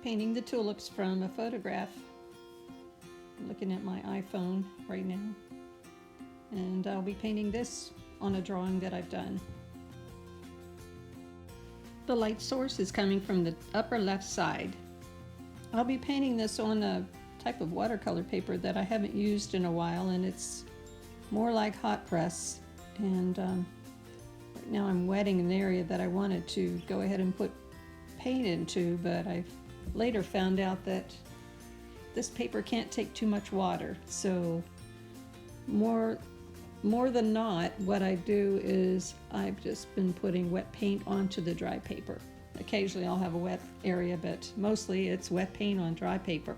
painting the tulips from a photograph. I'm looking at my iPhone right now. And I'll be painting this on a drawing that I've done. The light source is coming from the upper left side. I'll be painting this on a type of watercolor paper that I haven't used in a while, and it's more like hot press. And right now I'm wetting an area that I wanted to go ahead and put paint into, but I later found out that this paper can't take too much water. So more than not, what I do is I've just been putting wet paint onto the dry paper. Occasionally I'll have a wet area, but mostly it's wet paint on dry paper.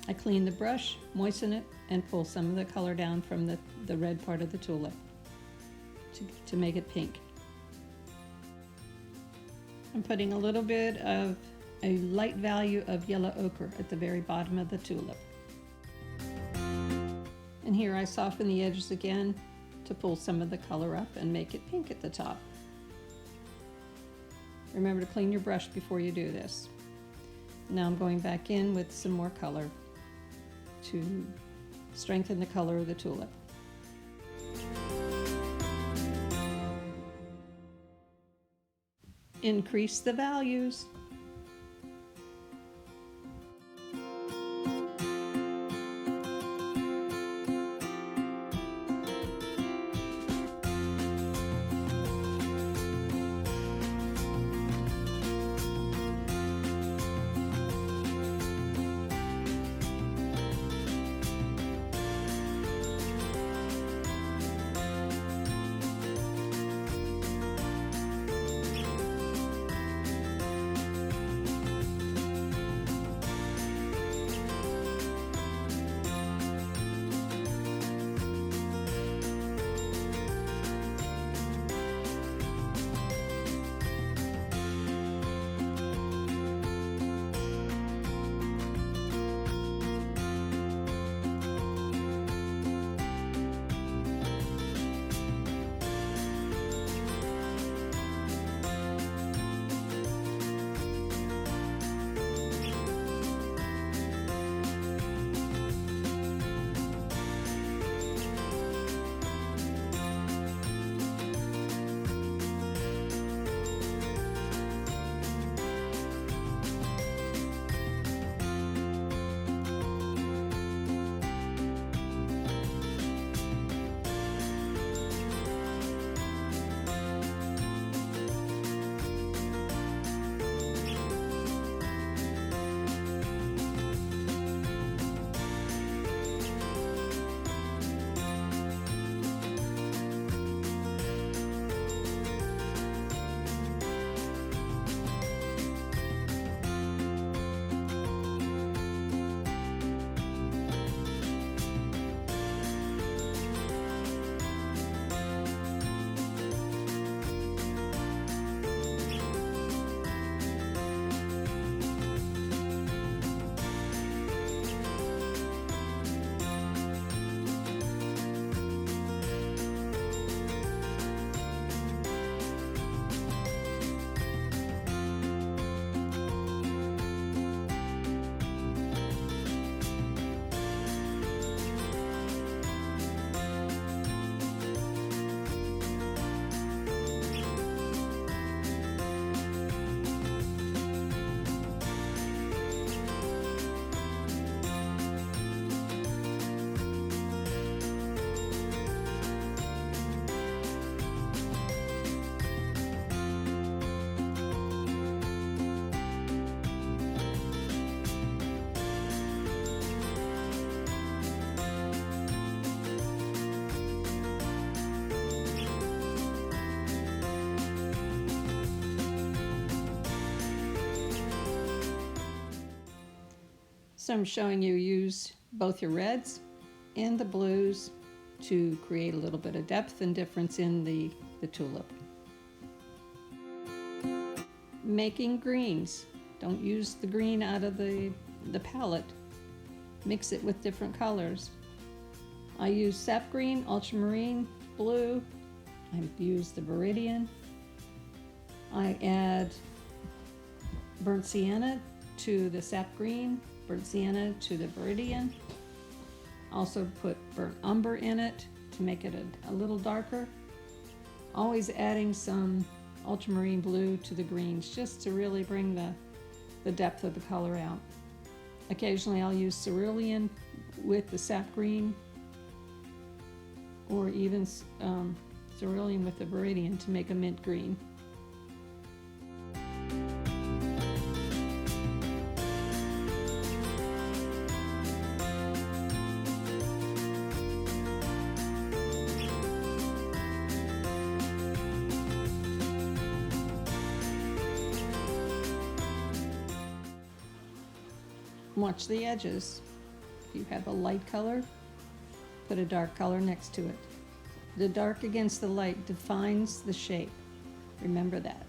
I clean the brush, moisten it, and pull some of the color down from the red part of the tulip to make it pink. I'm putting a little bit of a light value of yellow ochre at the very bottom of the tulip. And here I soften the edges again to pull some of the color up and make it pink at the top. Remember to clean your brush before you do this. Now I'm going back in with some more color to strengthen the color of the tulip. Increase the values. So I'm showing you use both your reds and the blues to create a little bit of depth and difference in the tulip. Making greens. Don't use the green out of the palette. Mix it with different colors. I use sap green, ultramarine, blue. I use the Veridian. I add burnt sienna to the sap green, burnt sienna to the Veridian. Also put burnt umber in it to make it a little darker. Always adding some ultramarine blue to the greens just to really bring the depth of the color out. Occasionally I'll use Cerulean with the sap green, or even Cerulean with the Veridian to make a mint green. Watch the edges. If you have a light color, put a dark color next to it. The dark against the light defines the shape. Remember that.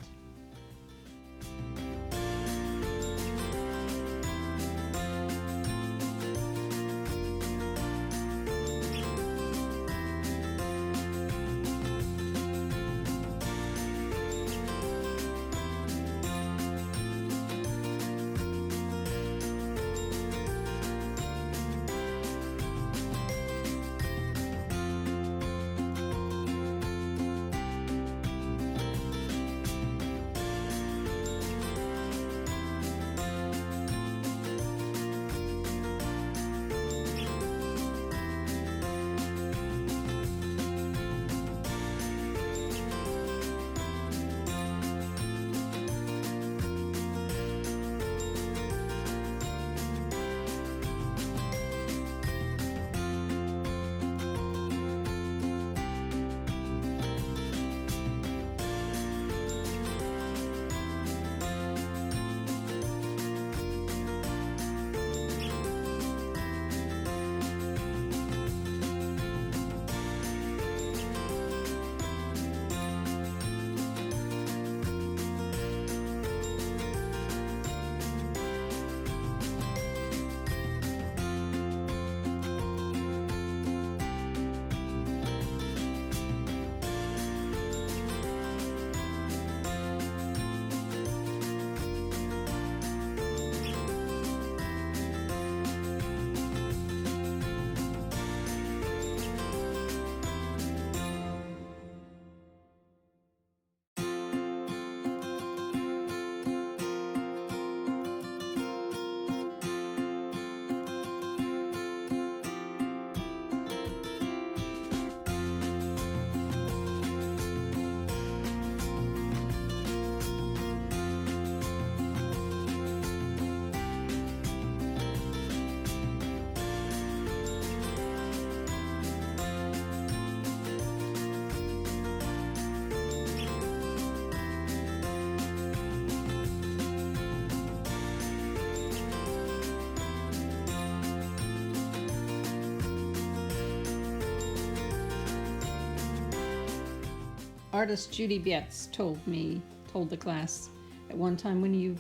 Artist Judy Betts told the class at one time, when you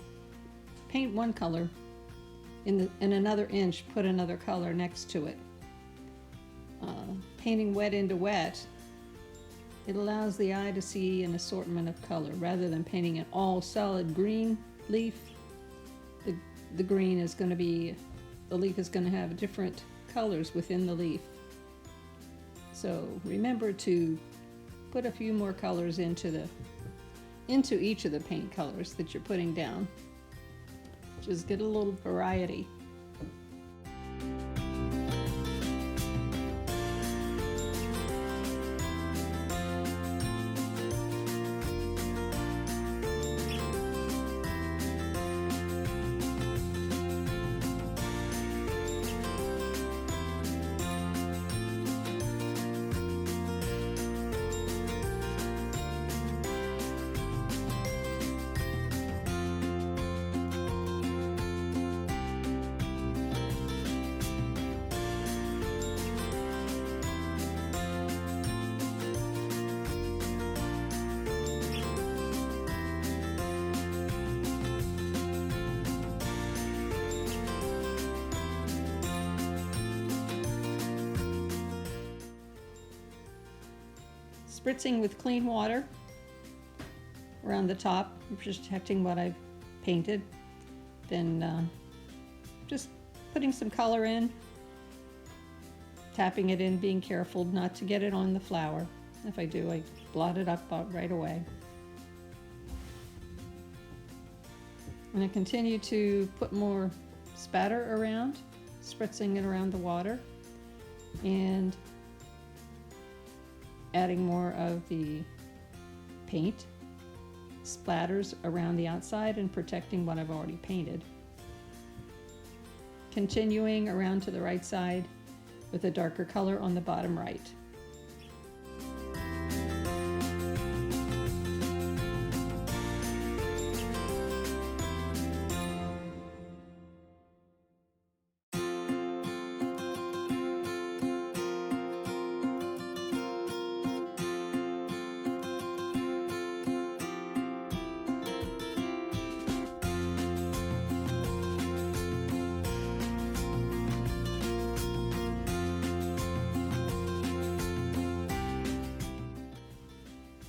paint one color, in another inch, put another color next to it. Painting wet into wet, it allows the eye to see an assortment of color. Rather than painting an all solid green leaf, the green is going to be, the leaf is going to have different colors within the leaf. So remember to put a few more colors into each of the paint colors that you're putting down. Just get a little variety. spritzing with clean water around the top, protecting what I've painted. Then just putting some color in, tapping it in, being careful not to get it on the flower. If I do, I blot it up right away. And I continue to put more spatter around, spritzing it around the water, and adding more of the paint splatters around the outside and protecting what I've already painted. Continuing around to the right side with a darker color on the bottom right.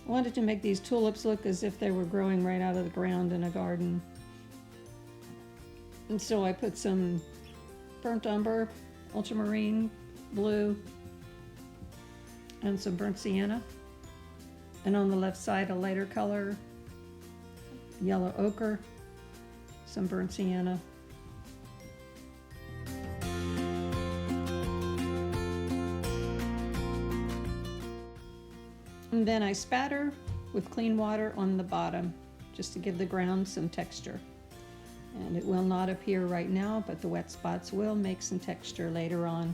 I wanted to make these tulips look as if they were growing right out of the ground in a garden. And so I put some burnt umber, ultramarine blue, and some burnt sienna. And on the left side, a lighter color, yellow ochre, some burnt sienna. And then I spatter with clean water on the bottom, just to give the ground some texture. And it will not appear right now, but the wet spots will make some texture later on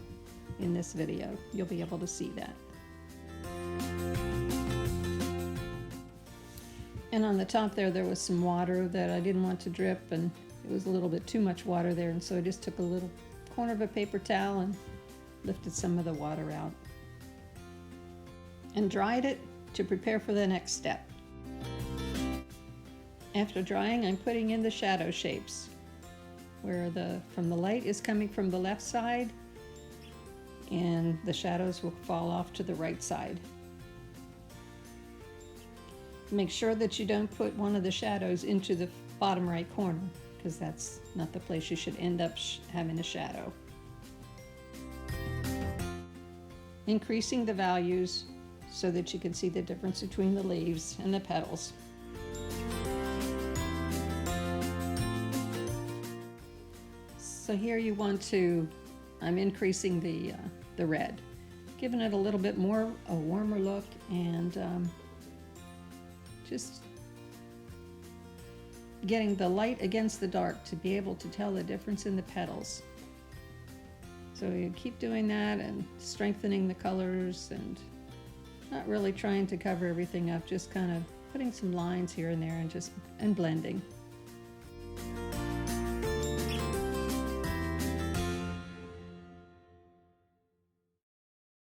in this video. You'll be able to see that. And on the top there was some water that I didn't want to drip, and it was a little bit too much water there, and so I just took a little corner of a paper towel and lifted some of the water out. And dried it to prepare for the next step. After drying, I'm putting in the shadow shapes, where from the light is coming from the left side, and the shadows will fall off to the right side. Make sure that you don't put one of the shadows into the bottom right corner, because that's not the place you should end up having a shadow. Increasing the values so that you can see the difference between the leaves and the petals. So here you want to, I'm increasing the red, giving it a little bit more, a warmer look, and just getting the light against the dark to be able to tell the difference in the petals. So you keep doing that and strengthening the colors and not really trying to cover everything up, just kind of putting some lines here and there and blending.